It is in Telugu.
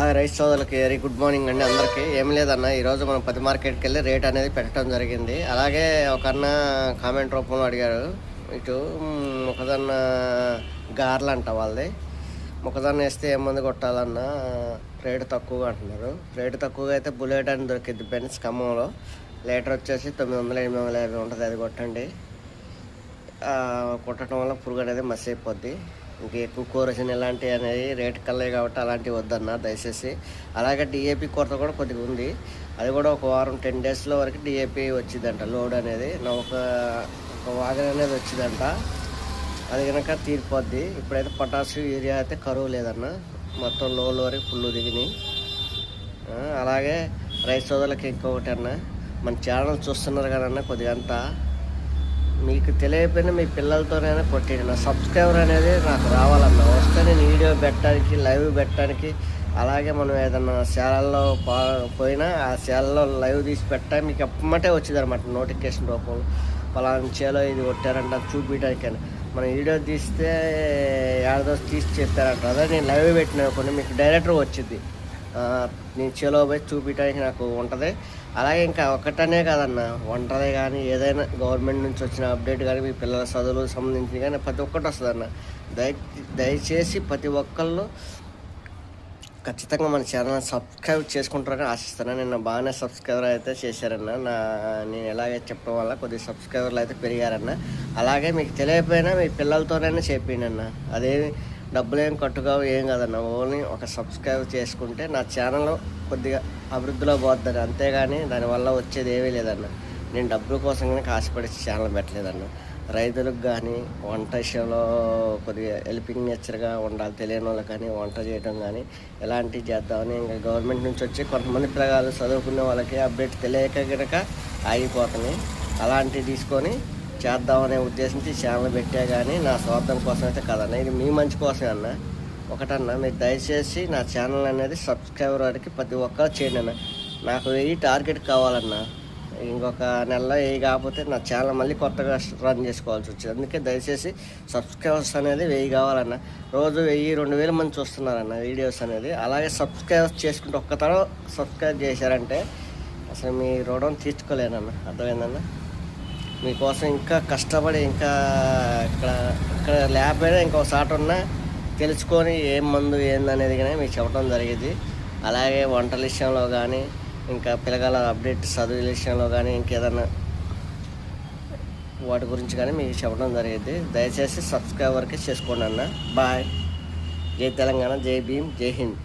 హాయ్ రైస్ సోదరులకి వెరీ గుడ్ మార్నింగ్ అండి అందరికీ. ఏం లేదన్న, ఈరోజు మనం పత్తి మార్కెట్కి వెళ్ళి రేట్ అనేది పెట్టడం జరిగింది. అలాగే ఒక అన్న కామెంట్ రూపంలో అడిగారు, ఇటు మొక్కజొన్న గార్లు అంట వాళ్ళది. మొక్కజొన్న వేస్తే ఏ మందు కొట్టాలన్నా రేటు తక్కువగా అంటున్నారు. రేటు తక్కువగా అయితే బుల్లెట్ అని దొరికింది బెన్స్ ఖమ్మంలో. లీటర్ వచ్చేసి 900-850 ఉంటుంది. అది కొట్టండి. కొట్టడం వల్ల పురుగు అనేది మస్ అయిపోద్ది. ఇంక ఎక్కువ కోరసిన ఇలాంటివి అనేది రేటు కల్లాయి కాబట్టి అలాంటివి వద్దన్న దయచేసి. అలాగే డిఏపి కొరత కూడా కొద్దిగా ఉంది. అది కూడా ఒక వారం 10 డేస్లో వరకు డిఏపి వచ్చిందంట. లోడ్ అనేది ఒక వాగన్ అనేది వచ్చిందంట. అది కనుక తీరిపోద్ది. ఇప్పుడైతే పొటాషియం యూరియా అయితే కరువు లేదన్న, మొత్తం లోలు వరకు ఫుల్ దిగినాయి. అలాగే రైతు సోదరులకి ఇంకొకటి అన్న, మన ఛానల్ చూస్తున్నారు కదన్న, కొద్దిగా అంతా మీకు తెలియకపోయినా మీ పిల్లలతోనైనా కొట్టేయండి. నా సబ్స్క్రైబర్ అనేది నాకు రావాలన్నా, వస్తే నేను వీడియో పెట్టడానికి, లైవ్ పెట్టడానికి, అలాగే మనం ఏదన్నా శాలల్లో పోయినా ఆ శాలలో లైవ్ తీసి పెట్టడానికి మీకు ఎప్పమంటే వచ్చింది అనమాట నోటిఫికేషన్ రూపంలో. పలానా చేలో ఇది కొట్టారంట చూపించడానికి. మనం వీడియో తీస్తే ఏడాది తీసి చెప్పారంట, అదే నేను లైవ్ పెట్టిన కొన్ని మీకు డైరెక్ట్గా వచ్చింది. నేను చేలో పోయి చూపించడానికి నాకు ఉంటుంది. అలాగే ఇంకా ఒక్కటనే కాదన్న, వంటలే కానీ ఏదైనా గవర్నమెంట్ నుంచి వచ్చిన అప్డేట్ కానీ మీ పిల్లల చదువులకు సంబంధించి కానీ ప్రతి ఒక్కటి వస్తుందన్న. దయచేసి ప్రతి ఒక్కళ్ళు ఖచ్చితంగా మన ఛానల్ సబ్స్క్రైబ్ చేసుకుంటారని ఆశిస్తాను. నిన్న బాగానే సబ్స్క్రైబర్ అయితే చేశారన్న. నేను ఎలాగే చెప్పడం వల్ల కొద్దిగా సబ్స్క్రైబర్లు అయితే పెరిగారన్న. అలాగే మీకు తెలియకపోయినా మీ పిల్లలతోనైనా చెప్పిండి అన్న. అదేమి డబ్బులు ఏం కట్టుకావు ఏం కాదన్న, ఓన్లీ ఒక సబ్స్క్రైబ్ చేసుకుంటే నా ఛానల్ కొద్దిగా అభివృద్ధిలో పోద్దని, అంతేగాని దానివల్ల వచ్చేది ఏమీ లేదన్న. నేను డబ్బుల కోసం కానీ ఆశపడి ఛానల్ పెట్టలేదన్న. రైతులకు కానీ వంట విషయంలో కొద్దిగా హెల్పింగ్ నేచర్గా ఉండాలి, తెలియని వాళ్ళకి కానీ వంట చేయడం కానీ ఎలాంటివి చేద్దామని. ఇంకా గవర్నమెంట్ నుంచి వచ్చి కొంతమంది పిల్లగాళ్ళు చదువుకునే వాళ్ళకి అప్డేట్ తెలియక కనుక ఆగిపోతున్నాయి. అలాంటివి తీసుకొని చేద్దామనే ఉద్దేశంతో ఛానల్ పెట్టా, కానీ నా స్వార్థం కోసం అయితే కదన్న, ఇది మీ మంచి కోసమే అన్న. ఒకటన్నా, మీరు దయచేసి నా ఛానల్ అనేది సబ్స్క్రైబర్ వారికి ప్రతి ఒక్కరు చేయండి అన్న. నాకు 1000 టార్గెట్ కావాలన్నా. ఇంకొక నెలలో 1000 కాకపోతే నా ఛానల్ మళ్ళీ కొత్తగా రన్ చేసుకోవాల్సి వచ్చింది. అందుకే దయచేసి సబ్స్క్రైబర్స్ అనేది 1000 కావాలన్న. రోజు 1000-2000 మంది చూస్తున్నారన్న వీడియోస్ అనేది. అలాగే సబ్స్క్రైబర్స్ చేసుకుంటే ఒక్క తరం సబ్స్క్రైబ్ చేశారంటే అసలు మీ రుణం తీర్చుకోలేనన్న. అర్థమైందన్న. మీకోసం ఇంకా కష్టపడి ఇంకా ఇక్కడ ల్యాబ్ అయినా ఇంకోసారి ఉన్నా తెలుసుకొని ఏం మందు ఏందనేది కానీ మీకు చెప్పడం జరిగింది. అలాగే వంటల విషయంలో కానీ, ఇంకా పిల్లగాల అప్డేట్ చదువుల విషయంలో కానీ, ఇంకేదన్నా వాటి గురించి కానీ మీకు చెప్పడం జరిగింది. దయచేసి సబ్స్క్రైబర్కి చేసుకోండి అన్న. బాయ్. జై తెలంగాణ, జై భీమ్, జై హింద్.